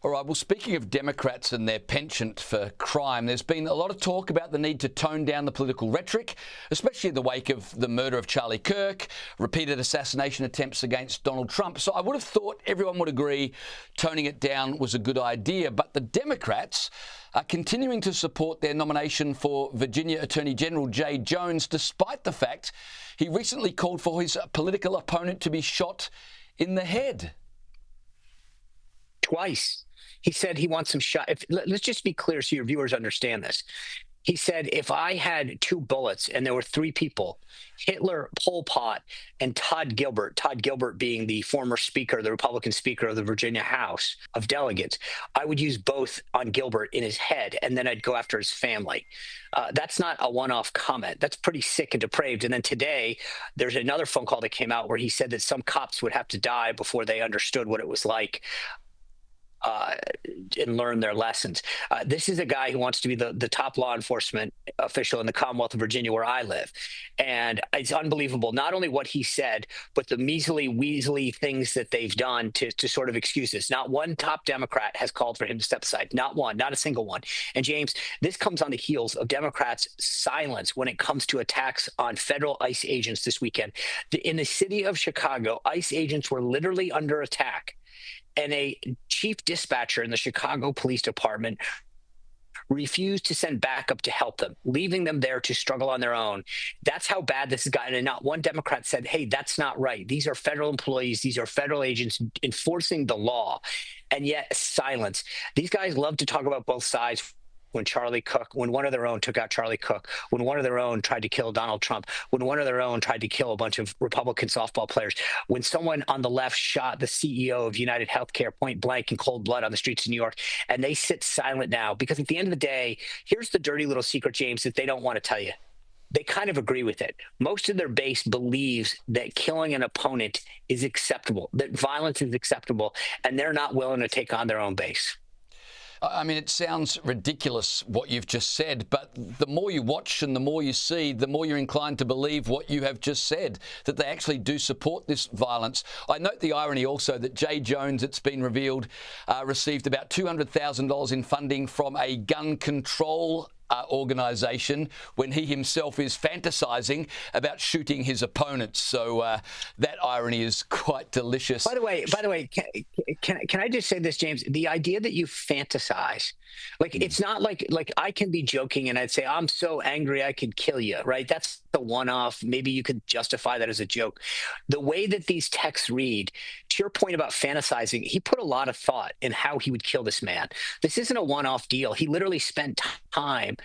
All right, well, speaking of Democrats and their penchant for crime, there's been a lot of talk about the need to tone down the political rhetoric, especially in the wake of the murder of Charlie Kirk, repeated assassination attempts against Donald Trump. So I would have thought everyone would agree toning it down was a good idea. But the Democrats are continuing to support their nomination for Virginia Attorney General Jay Jones, despite the fact he recently called for his political opponent to be shot in the head. Twice. He said he wants some shot. Let's just be clear so your viewers understand this. He said, if I had 2 bullets and there were 3 people, Hitler, Pol Pot, and Todd Gilbert being the former speaker, the Republican speaker of the Virginia House of Delegates, I would use both on Gilbert in his head, and then I'd go after his family. That's not a one-off comment. That's pretty sick and depraved. And then today, there's another phone call that came out where he said that some cops would have to die before they understood what it was like and learn their lessons. This is a guy who wants to be the top law enforcement official in the Commonwealth of Virginia, where I live. And it's unbelievable, not only what he said, but the measly, weaselly things that they've done to sort of excuse this. Not one top Democrat has called for him to step aside. Not one, not a single one. And James, this comes on the heels of Democrats' silence when it comes to attacks on federal ICE agents this weekend. In the city of Chicago, ICE agents were literally under attack. And a chief dispatcher in the Chicago Police Department refused to send backup to help them, leaving them there to struggle on their own. That's how bad this has gotten. And not one Democrat said, hey, that's not right. These are federal employees. These are federal agents enforcing the law. And yet silence. These guys love to talk about both sides. When one of their own took out Charlie Cook, when one of their own tried to kill Donald Trump, when one of their own tried to kill a bunch of Republican softball players, when someone on the left shot the CEO of United Healthcare point blank in cold blood on the streets of New York, and they sit silent now because at the end of the day, here's the dirty little secret, James, that they don't want to tell you. They kind of agree with it. Most of their base believes that killing an opponent is acceptable, that violence is acceptable, and they're not willing to take on their own base. I mean, it sounds ridiculous what you've just said, but the more you watch and the more you see, the more you're inclined to believe what you have just said, that they actually do support this violence. I note the irony also that Jay Jones, it's been revealed, received about $200,000 in funding from a gun control organisation when he himself is fantasizing about shooting his opponents. So that irony is quite delicious. By the way, can I just say this, James? The idea that you fantasize, like it's not like I can be joking and I'd say I'm so angry I could kill you, right? That's the one-off. Maybe you could justify that as a joke. The way that these texts read, to your point about fantasizing, he put a lot of thought in how he would kill this man. This isn't a one-off deal. He literally spent time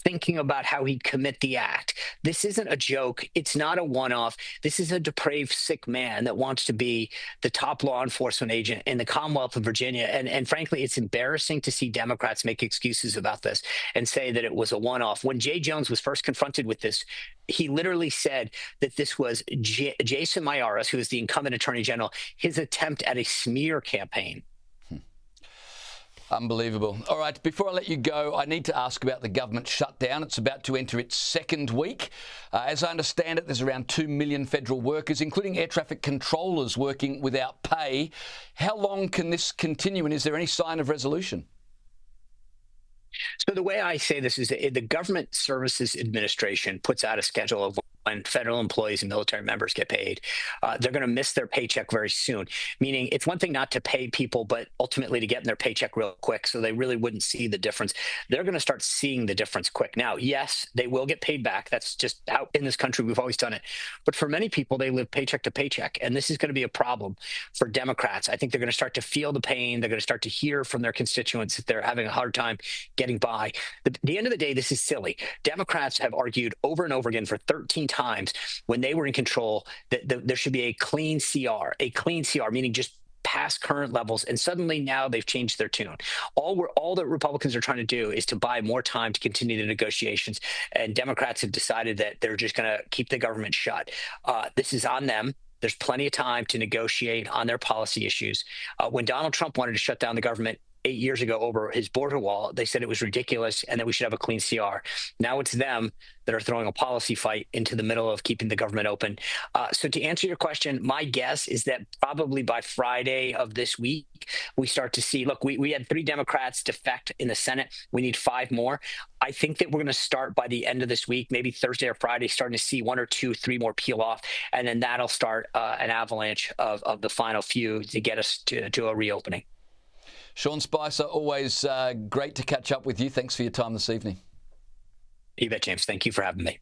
thinking about how he'd commit the act. This isn't a joke. It's not a one-off. This is a depraved, sick man that wants to be the top law enforcement agent in the Commonwealth of Virginia. And frankly, it's embarrassing to see Democrats make excuses about this and say that it was a one-off. When Jay Jones was first confronted with this, he literally said that this was Jason Mayaras, who is the incumbent attorney general, his attempt at a smear campaign. Unbelievable. All right, before I let you go, I need to ask about the government shutdown. It's about to enter its second week. As I understand it, there's around 2 million federal workers, including air traffic controllers, working without pay. How long can this continue, and is there any sign of resolution? So the way I say this is that the Government Services Administration puts out a schedule of when federal employees and military members get paid. They're going to miss their paycheck very soon, meaning it's one thing not to pay people, but ultimately to get in their paycheck real quick so they really wouldn't see the difference. They're going to start seeing the difference quick. Now, yes, they will get paid back. That's just how in this country we've always done it. But for many people, they live paycheck to paycheck, and this is going to be a problem for Democrats. I think they're going to start to feel the pain. They're going to start to hear from their constituents that they're having a hard time getting by. At the end of the day, this is silly. Democrats have argued over and over again for 13 times when they were in control that there should be a clean CR, meaning just past current levels, and suddenly now they've changed their tune. All that Republicans are trying to do is to buy more time to continue the negotiations, and Democrats have decided that they're just going to keep the government shut. This is on them. There's plenty of time to negotiate on their policy issues. When Donald Trump wanted to shut down the government, 8 years ago over his border wall, they said it was ridiculous and that we should have a clean CR. Now it's them that are throwing a policy fight into the middle of keeping the government open. So to answer your question, my guess is that probably by Friday of this week, we start to see, look, we had 3 Democrats defect in the Senate. We need 5 more. I think that we're going to start by the end of this week, maybe Thursday or Friday, starting to see 1 or 2, 3 more peel off. And then that'll start an avalanche of the final few to get us to a reopening. Sean Spicer, always great to catch up with you. Thanks for your time this evening. You bet, James. Thank you for having me.